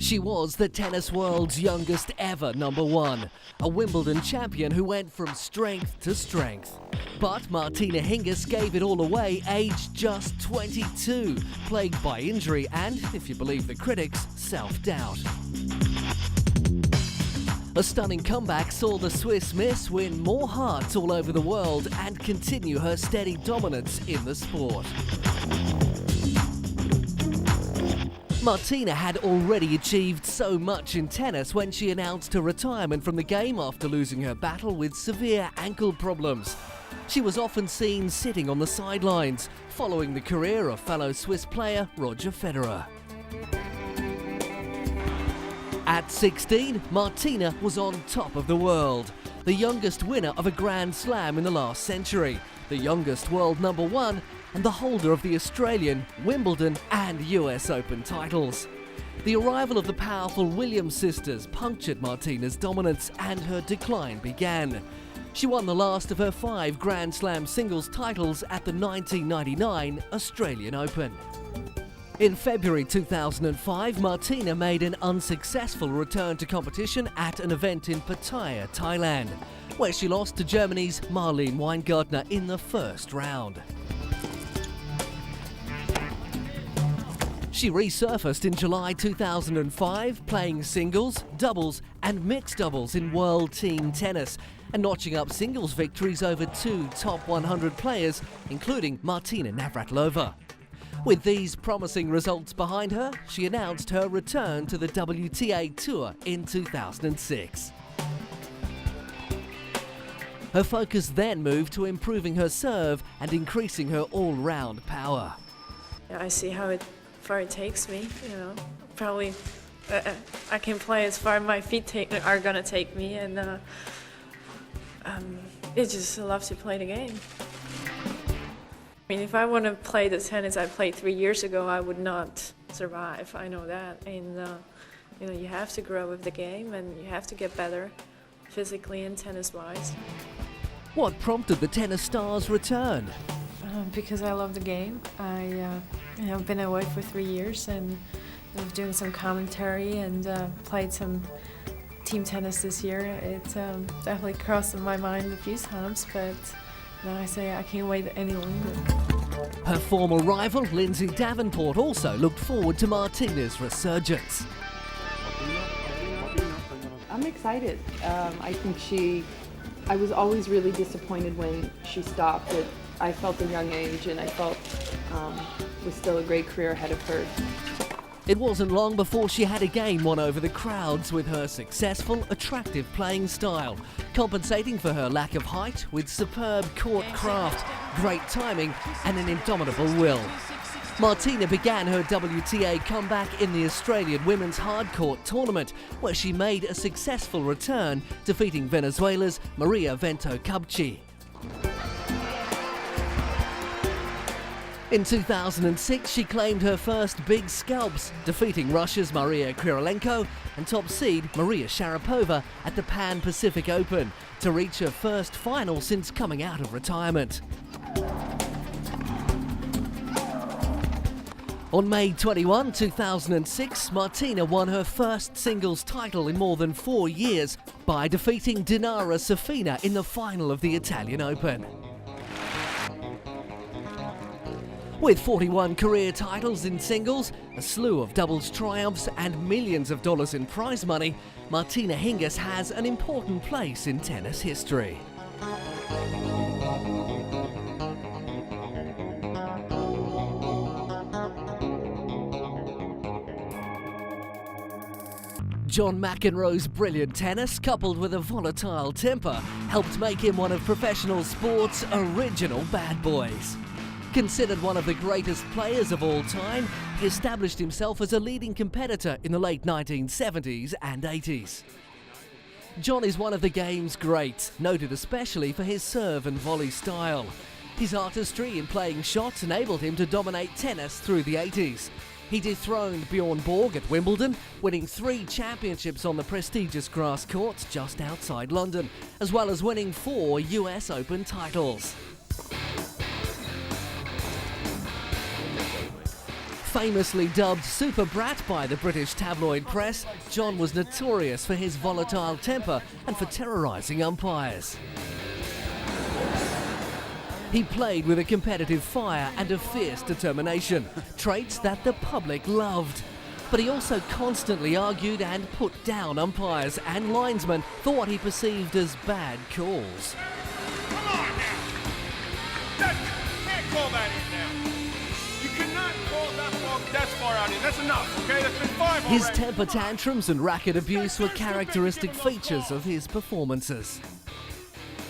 She was the tennis world's youngest ever #1, a Wimbledon champion who went from strength to strength. But Martina Hingis gave it all away aged just 22, plagued by injury and, if you believe the critics, self-doubt. A stunning comeback saw the Swiss Miss win more hearts all over the world and continue her steady dominance in the sport. Martina had already achieved so much in tennis when she announced her retirement from the game after losing her battle with severe ankle problems. She was often seen sitting on the sidelines, following the career of fellow Swiss player Roger Federer. At 16, Martina was on top of the world, the youngest winner of a Grand Slam in the last century, the youngest world #1, and the holder of the Australian, Wimbledon and US Open titles. The arrival of the powerful Williams sisters punctured Martina's dominance and her decline began. She won the last of her 5 Grand Slam singles titles at the 1999 Australian Open. In February 2005, Martina made an unsuccessful return to competition at an event in Pattaya, Thailand, where she lost to Germany's Marlene Weingartner in the first round. She resurfaced in July 2005, playing singles, doubles and mixed doubles in world team tennis, and notching up singles victories over 2 top 100 players, including Martina Navratilova. With these promising results behind her, she announced her return to the WTA Tour in 2006. Her focus then moved to improving her serve and increasing her all-round power. I see how far it takes me, Probably I can play as far as my feet are gonna take me, and I just love to play the game. I mean, if I want to play the tennis I played 3 years ago, I would not survive. I know that, and you have to grow with the game, and you have to get better physically and tennis-wise. What prompted the tennis star's return? Because I love the game. I've been away for 3 years, and I was doing some commentary and played some team tennis this year. It definitely crossed my mind a few times, but now I say I can't wait any longer. Her former rival, Lindsay Davenport, also looked forward to Martina's resurgence. I'm excited. I think I was always really disappointed when she stopped. I felt a young age, and I felt was still a great career ahead of her. It wasn't long before she had again won over the crowds with her successful, attractive playing style, compensating for her lack of height with superb court craft, great timing and an indomitable will. Martina began her WTA comeback in the Australian Women's Hardcourt Tournament, where she made a successful return, defeating Venezuela's Maria Vento Cubchi. In 2006, she claimed her first big scalps, defeating Russia's Maria Kirilenko and top seed Maria Sharapova at the Pan Pacific Open to reach her first final since coming out of retirement. On May 21, 2006, Martina won her first singles title in more than 4 years by defeating Dinara Safina in the final of the Italian Open. With 41 career titles in singles, a slew of doubles triumphs and millions of dollars in prize money, Martina Hingis has an important place in tennis history. John McEnroe's brilliant tennis, coupled with a volatile temper, helped make him one of professional sport's original bad boys. Considered one of the greatest players of all time, he established himself as a leading competitor in the late 1970s and 80s. John is one of the game's greats, noted especially for his serve and volley style. His artistry in playing shots enabled him to dominate tennis through the 80s. He dethroned Bjorn Borg at Wimbledon, winning 3 championships on the prestigious grass courts just outside London, as well as winning 4 US Open titles. Famously dubbed Super Brat by the British tabloid press, John was notorious for his volatile temper and for terrorising umpires. He played with a competitive fire and a fierce determination, traits that the public loved. But he also constantly argued and put down umpires and linesmen for what he perceived as bad calls. Come on now! You can't call that in now. You cannot call that ball that far out in. That's enough, okay? That's been 5 already. His temper tantrums and racket abuse were characteristic features of his performances.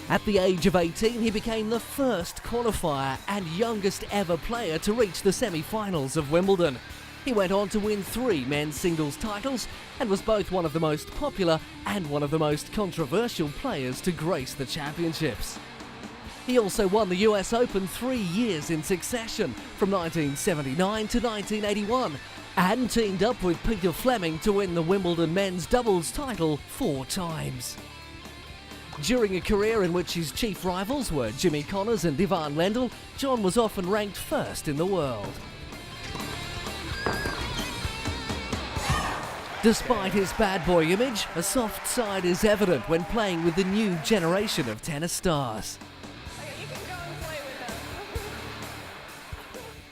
At the age of 18, he became the first qualifier and youngest ever player to reach the semi-finals of Wimbledon. He went on to win 3 men's singles titles and was both one of the most popular and one of the most controversial players to grace the championships. He also won the US Open 3 years in succession, from 1979 to 1981, and teamed up with Peter Fleming to win the Wimbledon men's doubles title 4 times. During a career in which his chief rivals were Jimmy Connors and Ivan Lendl, John was often ranked first in the world. Despite his bad boy image, a soft side is evident when playing with the new generation of tennis stars.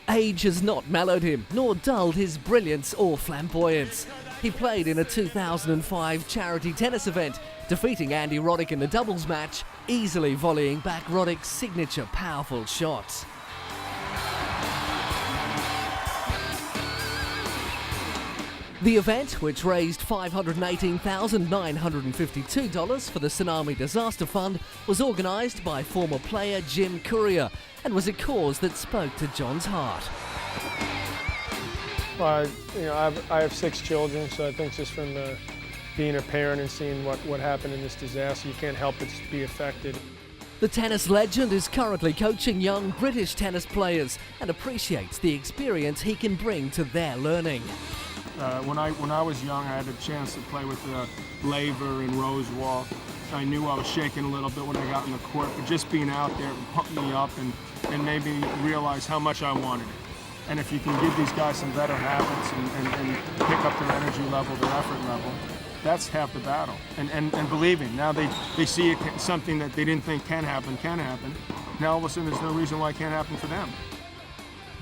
Age has not mellowed him, nor dulled his brilliance or flamboyance. He played in a 2005 charity tennis event, defeating Andy Roddick in the doubles match, easily volleying back Roddick's signature powerful shots. The event, which raised $518,952 for the Tsunami Disaster Fund, was organised by former player Jim Courier and was a cause that spoke to John's heart. Well, I have 6 children, so I think just from being a parent and seeing what happened in this disaster, you can't help but be affected. The tennis legend is currently coaching young British tennis players and appreciates the experience he can bring to their learning. When I was young, I had a chance to play with Laver and Rosewall. I knew I was shaking a little bit when I got on the court, but just being out there pumped me up and made me realize how much I wanted it. And if you can give these guys some better habits and pick up their energy level, their effort level, that's half the battle. And believing, now they see something that they didn't think can happen. Now all of a sudden there's no reason why it can't happen for them.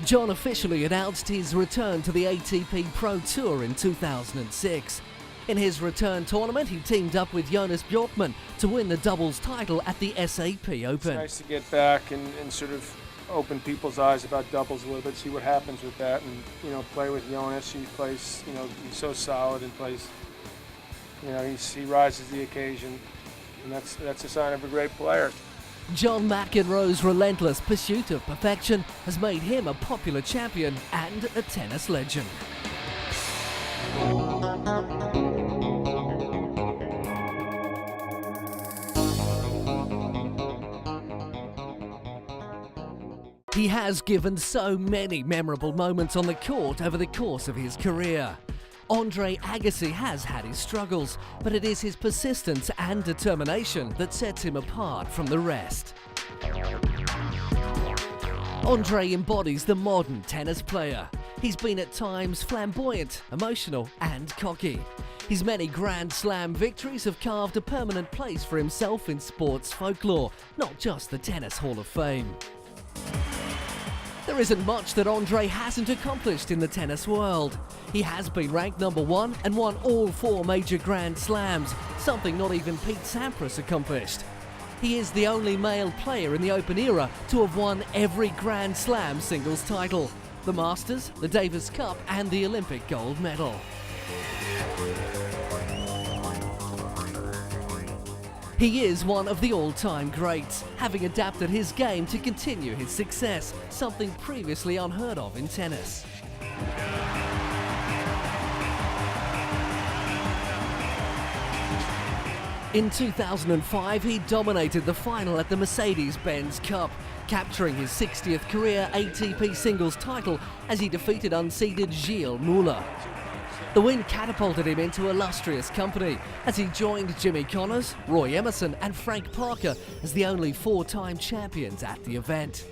John officially announced his return to the ATP Pro Tour in 2006. In his return tournament, he teamed up with Jonas Bjorkman to win the doubles title at the SAP Open. It's nice to get back and sort of open people's eyes about doubles a little bit, see what happens with that, and play with Jonas. He plays, he's so solid and plays, he rises to the occasion, and that's a sign of a great player. John McEnroe's relentless pursuit of perfection has made him a popular champion and a tennis legend. He has given so many memorable moments on the court over the course of his career. Andre Agassi has had his struggles, but it is his persistence and determination that sets him apart from the rest. Andre embodies the modern tennis player. He's been at times flamboyant, emotional and cocky. His many Grand Slam victories have carved a permanent place for himself in sports folklore, not just the Tennis Hall of Fame. There isn't much that Andre hasn't accomplished in the tennis world. He has been ranked #1 and won all 4 major Grand Slams, something not even Pete Sampras accomplished. He is the only male player in the Open era to have won every Grand Slam singles title: the Masters, the Davis Cup and the Olympic gold medal. He is one of the all-time greats, having adapted his game to continue his success, something previously unheard of in tennis. In 2005, he dominated the final at the Mercedes-Benz Cup, capturing his 60th career ATP singles title as he defeated unseeded Gilles Muller. The win catapulted him into illustrious company as he joined Jimmy Connors, Roy Emerson and Frank Parker as the only 4-time champions at the event.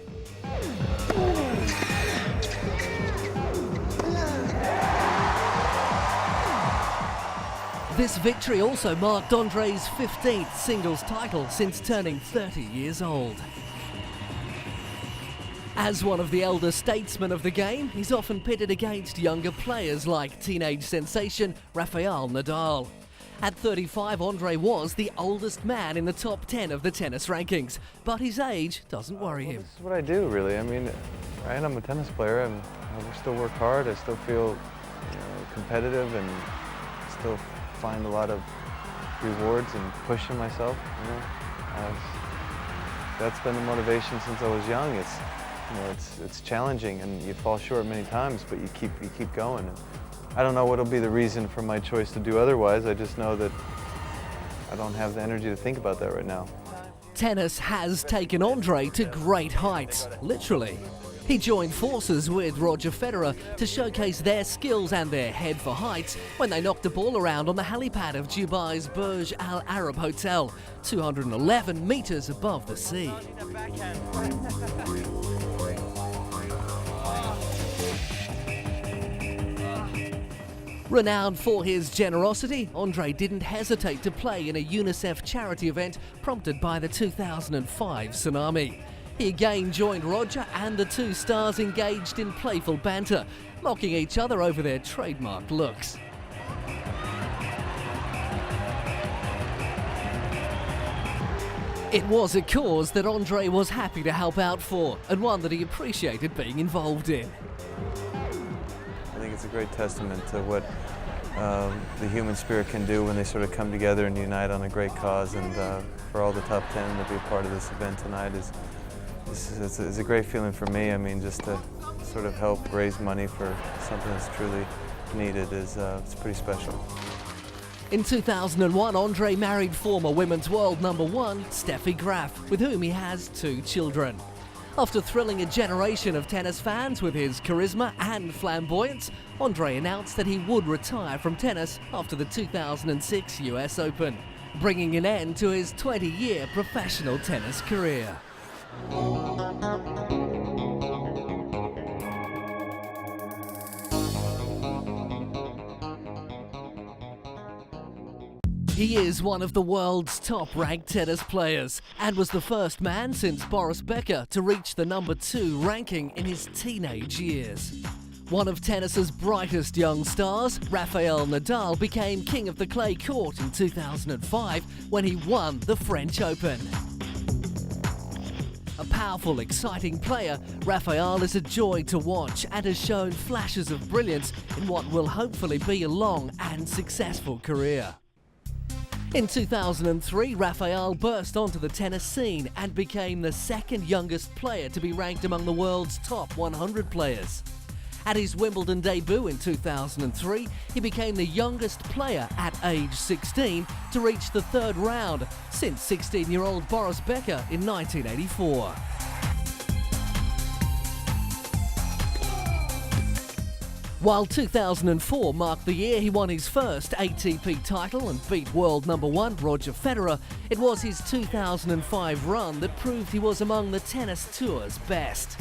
This victory also marked Andre's 15th singles title since turning 30 years old. As one of the elder statesmen of the game, he's often pitted against younger players like teenage sensation Rafael Nadal. At 35, Andre was the oldest man in the top 10 of the tennis rankings, but his age doesn't worry him. This is what I do, really. I mean, right, I'm a tennis player, and I still work hard. I still feel competitive, and still find a lot of rewards in pushing myself. That's been the motivation since I was young. It's challenging, and you fall short many times, but you keep going. And I don't know what'll be the reason for my choice to do otherwise. I just know that I don't have the energy to think about that right now. Tennis has taken Andre to great heights, literally. He joined forces with Roger Federer to showcase their skills and their head for heights when they knocked the ball around on the helipad of Dubai's Burj Al Arab Hotel, 211 meters above the sea. Renowned for his generosity, Andre didn't hesitate to play in a UNICEF charity event prompted by the 2005 tsunami. He again joined Roger, and the two stars engaged in playful banter, mocking each other over their trademarked looks. It was a cause that Andre was happy to help out for, and one that he appreciated being involved in. I think it's a great testament to what the human spirit can do when they sort of come together and unite on a great cause, and for all the top 10 to be a part of this event tonight is a great feeling for me. I mean, just to sort of help raise money for something that's truly needed it's pretty special. In 2001, Andre married former women's world number 1, Steffi Graf, with whom he has 2 children. After thrilling a generation of tennis fans with his charisma and flamboyance, Andre announced that he would retire from tennis after the 2006 US Open, bringing an end to his 20-year professional tennis career. He is one of the world's top-ranked tennis players and was the first man since Boris Becker to reach the number 2 ranking in his teenage years. One of tennis's brightest young stars, Rafael Nadal, became king of the clay court in 2005 when he won the French Open. A powerful, exciting player, Rafael is a joy to watch and has shown flashes of brilliance in what will hopefully be a long and successful career. In 2003, Rafael burst onto the tennis scene and became the second youngest player to be ranked among the world's top 100 players. At his Wimbledon debut in 2003, he became the youngest player at age 16 to reach the 3rd round since 16-year-old Boris Becker in 1984. While 2004 marked the year he won his first ATP title and beat world number 1 Roger Federer, it was his 2005 run that proved he was among the tennis tour's best.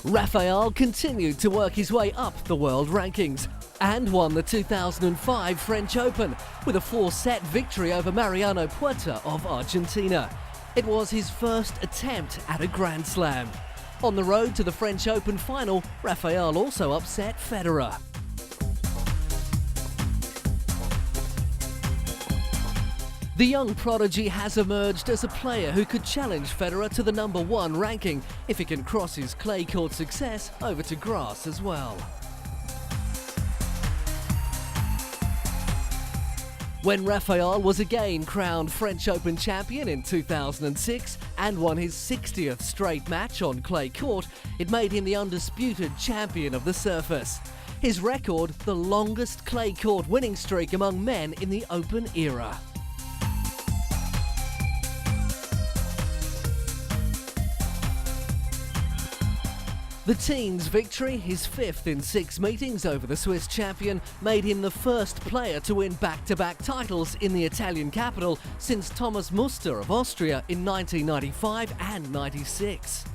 Rafael continued to work his way up the world rankings and won the 2005 French Open with a 4-set victory over Mariano Puerta of Argentina. It was his first attempt at a Grand Slam. On the road to the French Open final, Rafael also upset Federer. The young prodigy has emerged as a player who could challenge Federer to the number 1 ranking if he can cross his clay court success over to grass as well. When Rafael was again crowned French Open champion in 2006 and won his 60th straight match on clay court, it made him the undisputed champion of the surface. His record, the longest clay court winning streak among men in the Open era. The teen's victory, his 5th in 6 meetings over the Swiss champion, made him the first player to win back-to-back titles in the Italian capital since Thomas Muster of Austria in 1995 and 96.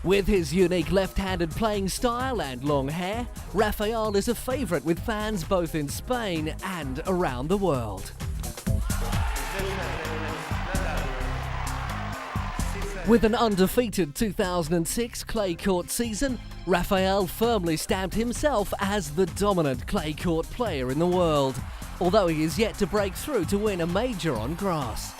With his unique left-handed playing style and long hair, Rafael is a favourite with fans both in Spain and around the world. With an undefeated 2006 clay court season, Rafael firmly stamped himself as the dominant clay court player in the world, although he is yet to break through to win a major on grass.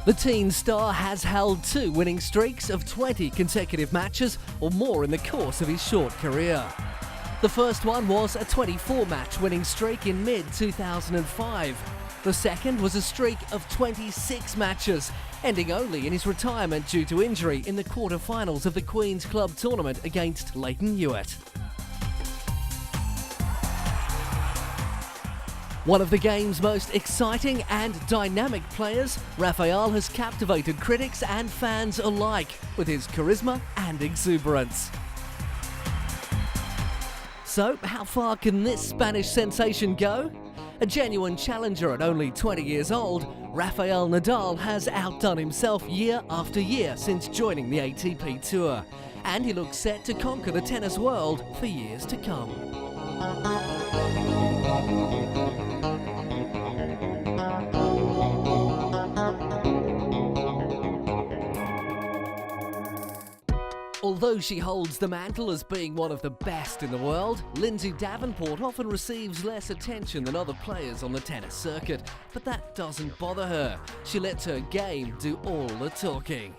The teen star has held 2 winning streaks of 20 consecutive matches or more in the course of his short career. The first one was a 24-match winning streak in mid-2005. The second was a streak of 26 matches, ending only in his retirement due to injury in the quarter-finals of the Queen's Club tournament against Leighton Hewitt. One of the game's most exciting and dynamic players, Rafael has captivated critics and fans alike with his charisma and exuberance. So, how far can this Spanish sensation go? A genuine challenger at only 20 years old, Rafael Nadal has outdone himself year after year since joining the ATP Tour, and he looks set to conquer the tennis world for years to come. Although she holds the mantle as being one of the best in the world, Lindsay Davenport often receives less attention than other players on the tennis circuit, but that doesn't bother her. She lets her game do all the talking.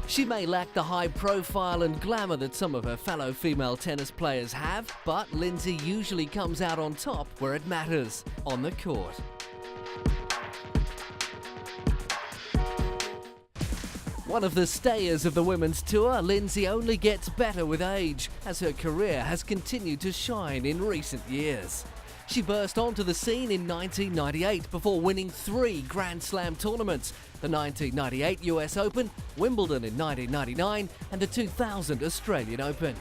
She may lack the high profile and glamour that some of her fellow female tennis players have, but Lindsay usually comes out on top where it matters, on the court. One of the stayers of the women's tour, Lindsay only gets better with age, as her career has continued to shine in recent years. She burst onto the scene in 1998 before winning 3 Grand Slam tournaments, the 1998 US Open, Wimbledon in 1999 and the 2000 Australian Open.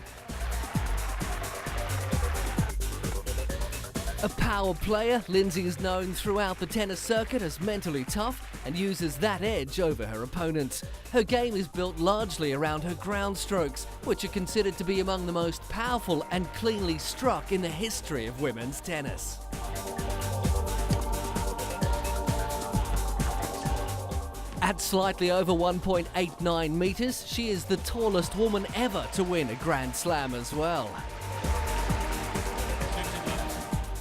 A power player, Lindsay is known throughout the tennis circuit as mentally tough and uses that edge over her opponents. Her game is built largely around her ground strokes, which are considered to be among the most powerful and cleanly struck in the history of women's tennis. At slightly over 1.89 metres, she is the tallest woman ever to win a Grand Slam as well.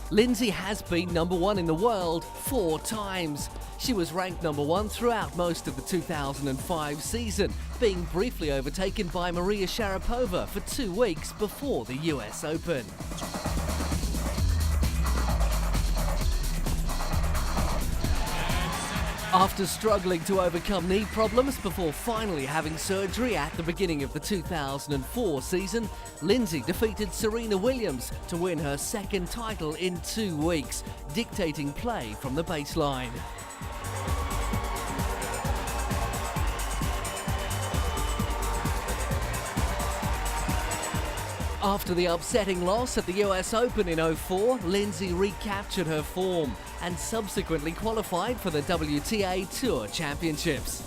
Lindsay has been number 1 in the world 4 times. She was ranked number 1 throughout most of the 2005 season, being briefly overtaken by Maria Sharapova for 2 weeks before the US Open. After struggling to overcome knee problems before finally having surgery at the beginning of the 2004 season, Lindsay defeated Serena Williams to win her 2nd title in 2 weeks, dictating play from the baseline. After the upsetting loss at the US Open in 2004, Lindsay recaptured her form and subsequently qualified for the WTA Tour Championships.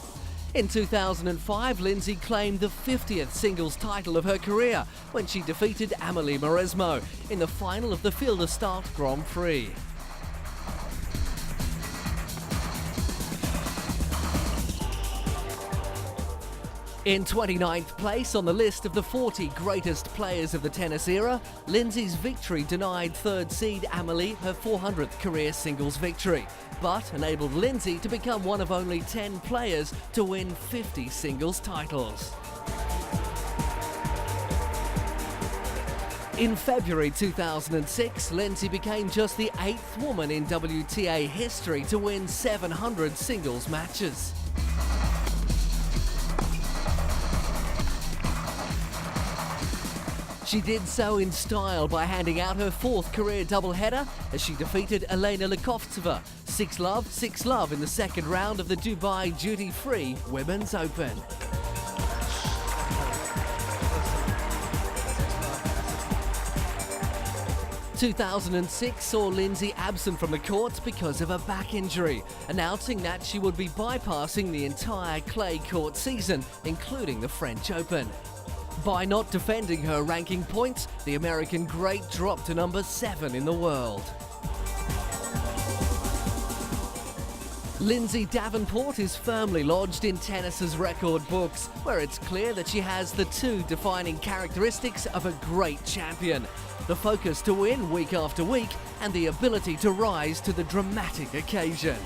In 2005, Lindsay claimed the 50th singles title of her career when she defeated Amelie Mauresmo in the final of the Filderstad Grand Prix. In 29th place on the list of the 40 greatest players of the tennis era, Lindsay's victory denied 3rd seed Amelie her 400th career singles victory, but enabled Lindsay to become one of only 10 players to win 50 singles titles. In February 2006, Lindsay became just the 8th woman in WTA history to win 700 singles matches. She did so in style by handing out her 4th career doubleheader as she defeated Elena Likovtseva 6-love, 6-love in the 2nd round of the Dubai Duty Free Women's Open. 2006 saw Lindsay absent from the courts because of a back injury, announcing that she would be bypassing the entire clay court season, including the French Open. By not defending her ranking points, the American great dropped to number 7 in the world. Lindsay Davenport is firmly lodged in tennis's record books, where it's clear that she has the two defining characteristics of a great champion: the focus to win week after week and the ability to rise to the dramatic occasion.